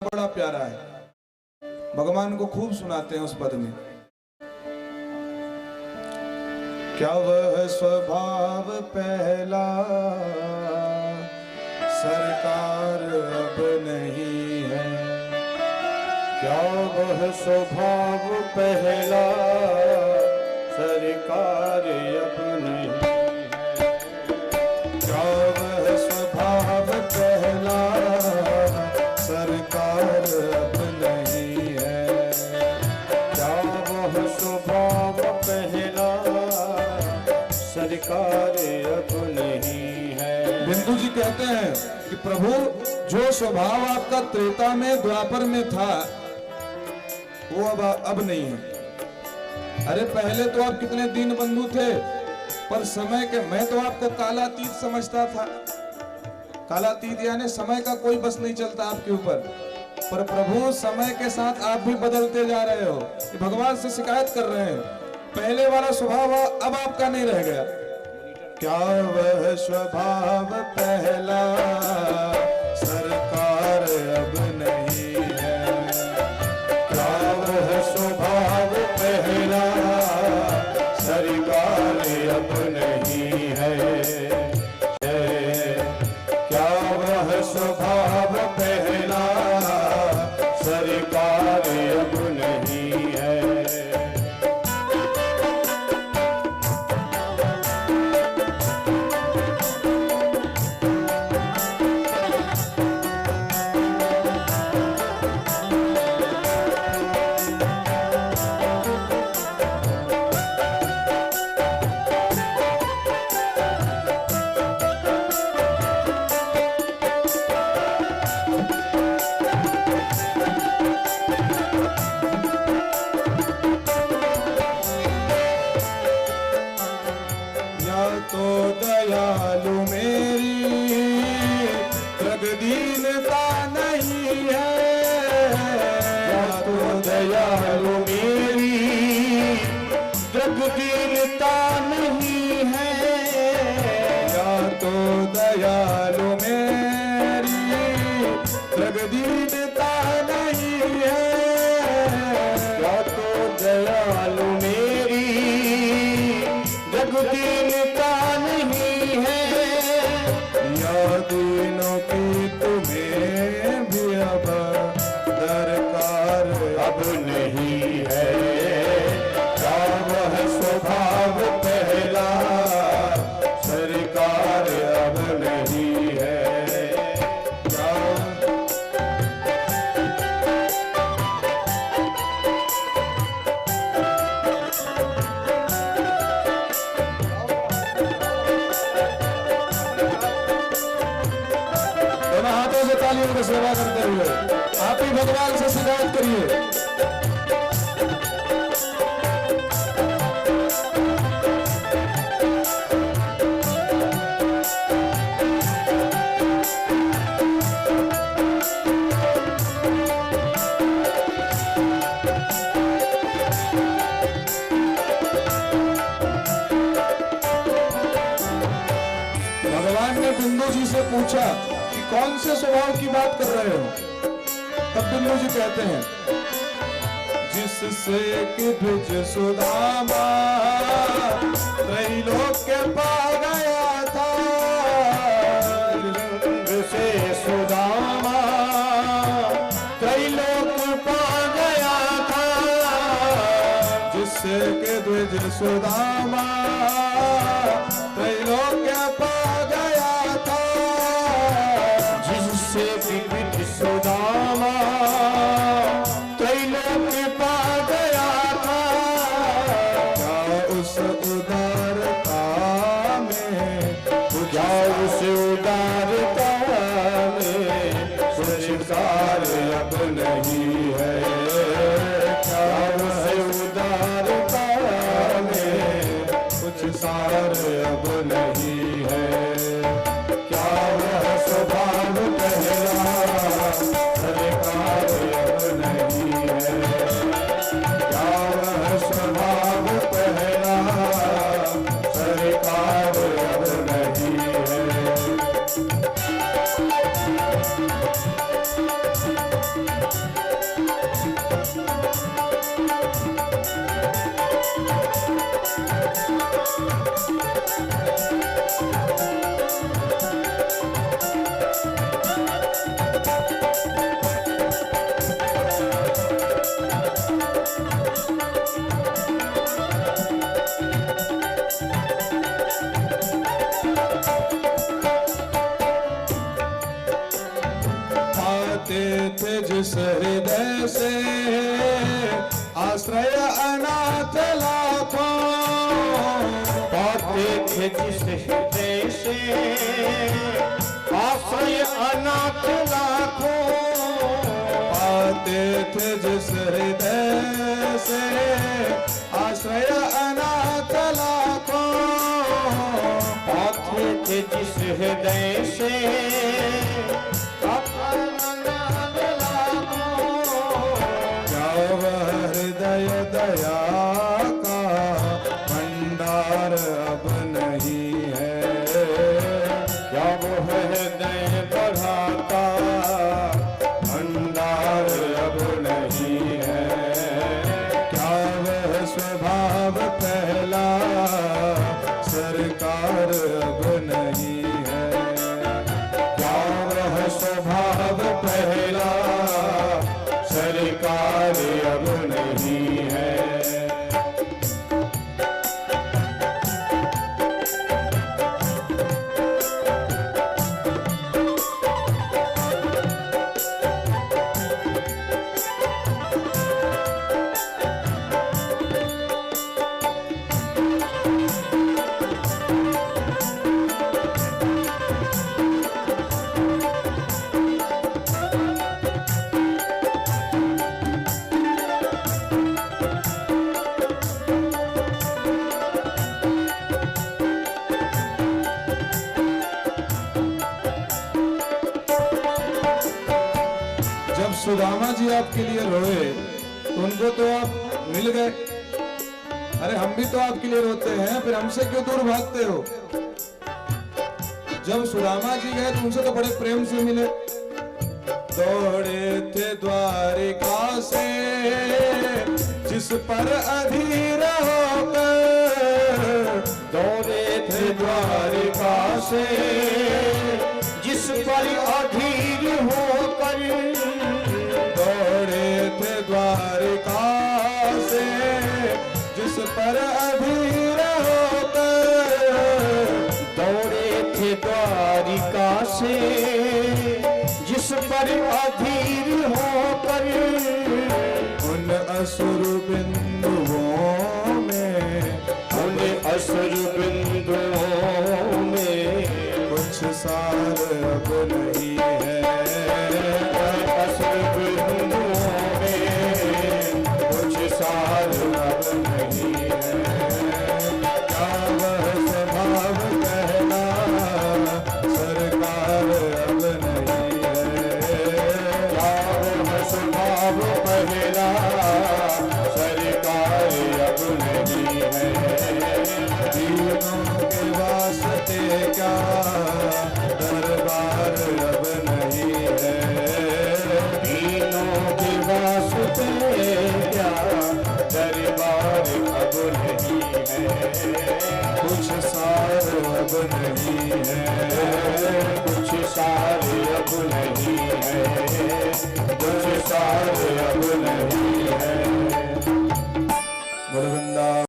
बड़ा प्यारा है, भगवान को खूब सुनाते हैं उस पद में। क्या वह स्वभाव पहला सरकार अब नहीं है, क्या वह स्वभाव पहला सरकार अब नहीं है, क्या वह स्वभाव पहला सरकार अब नहीं है, क्या वह स्वभाव पहला सरकार अब नहीं है। बिंदु जी कहते हैं कि प्रभु जो स्वभाव आपका त्रेता में द्वापर में था वो अब नहीं है। अरे पहले तो आप कितने दीन बंधु थे, पर समय के मैं तो आपको कालातीत समझता था। कालातीत यानी समय का कोई बस नहीं चलता आपके ऊपर, पर प्रभु समय के साथ आप भी बदलते जा रहे हो। कि भगवान से शिकायत कर रहे हैं, पहले वाला स्वभाव अब आपका नहीं रह गया। क्या वह स्वभाव पहला सरकार अब नहीं है, क्या वह स्वभाव पहला सरकार अब नहीं है, क्या वह स्वभाव पहला सरकार अब नहीं है। तो दयालु मेरी प्रगदीनता नहीं है, या तो दयालु मेरी प्रगदीनता नहीं है, या तो दयालु मेरी प्रगदीनता नहीं है, या तो दयालु मेरी प्रगदीनता नहीं है, या दीनों की तुम्हें भी अब दरकार अब नहीं है, क्या वह स्वभाव पहला सरकार अब नहीं है। क्या दोनों हाथों से तालियों की सेवा करते हुए आप ही भगवान से शिकायत करिए। भगवान ने बिंदु जी से पूछा कि कौन से स्वभाव की बात कर रहे हो, तब बिंदु जी कहते हैं जिससे कि द्विज सुदामा त्रैलोक्य पा गया था, से सुदामा त्रैलोक पा गया था, जिससे कि द्विज सुदामा त्रैलोक्य पा गया था, जिससे विविध सुदामा त्रैलोक पा गया था, क्या उस उदारता में क्या उस उदारता में संस्कार अब नहीं है, क्या उस उदारता में कुछ सार अब नहीं है, क्या वह स्वभाव पहला सरकार अब नहीं है, क्या वह स्वभाव पहला सरकार अब नहीं है। थे जिस हृदय से आश्रय अनाथ लाखों, पाते थे जिस हृदय से आश्रय अनाथ लाखों, पाते थे जिस हृदय से आश्रय अनाथ लाखों, पाते थे जिस हृदय से क्या वह हृदय दया का भंडार अब नहीं है, क्या वो हृदय बढ़ाता भंडार अब नहीं है, क्या वह स्वभाव पहला सरकार अब नहीं है, क्या वह स्वभाव पहला सरकार अब नहीं है। जब सुदामा जी आपके लिए रोए तो उनको तो आप मिल गए, अरे हम भी तो आपके लिए रोते हैं, फिर हमसे क्यों दूर भागते हो। जब सुदामा जी गए तो उनसे तो बड़े प्रेम से मिले, दौड़े थे द्वारिका से जिस पर अधीर होकर, दौड़े थे द्वारिका से जिस पर अधीर होकर, दौड़े थे द्वारिका से जिस पर अधीर होकर, दौड़े थे द्वारिका से जिस पर अधीर होकर, उन असुर बिंदुओं में, उन असुर बिंदुओं में कुछ सार अब नहीं है, असुर बिंदुओं में कुछ सार अब नहीं है, क्या वह स्वभाव कहना सरकार अब नहीं है, क्या वह स्वभाव पहला सरकार अब नहीं है। दीनों के वास्ते क्या दरबार अब नहीं है, दीनों के वास्ते क्या दरबार अब नहीं है, कुछ सार अब नहीं है, कुछ सार अब नहीं है, कुछ सार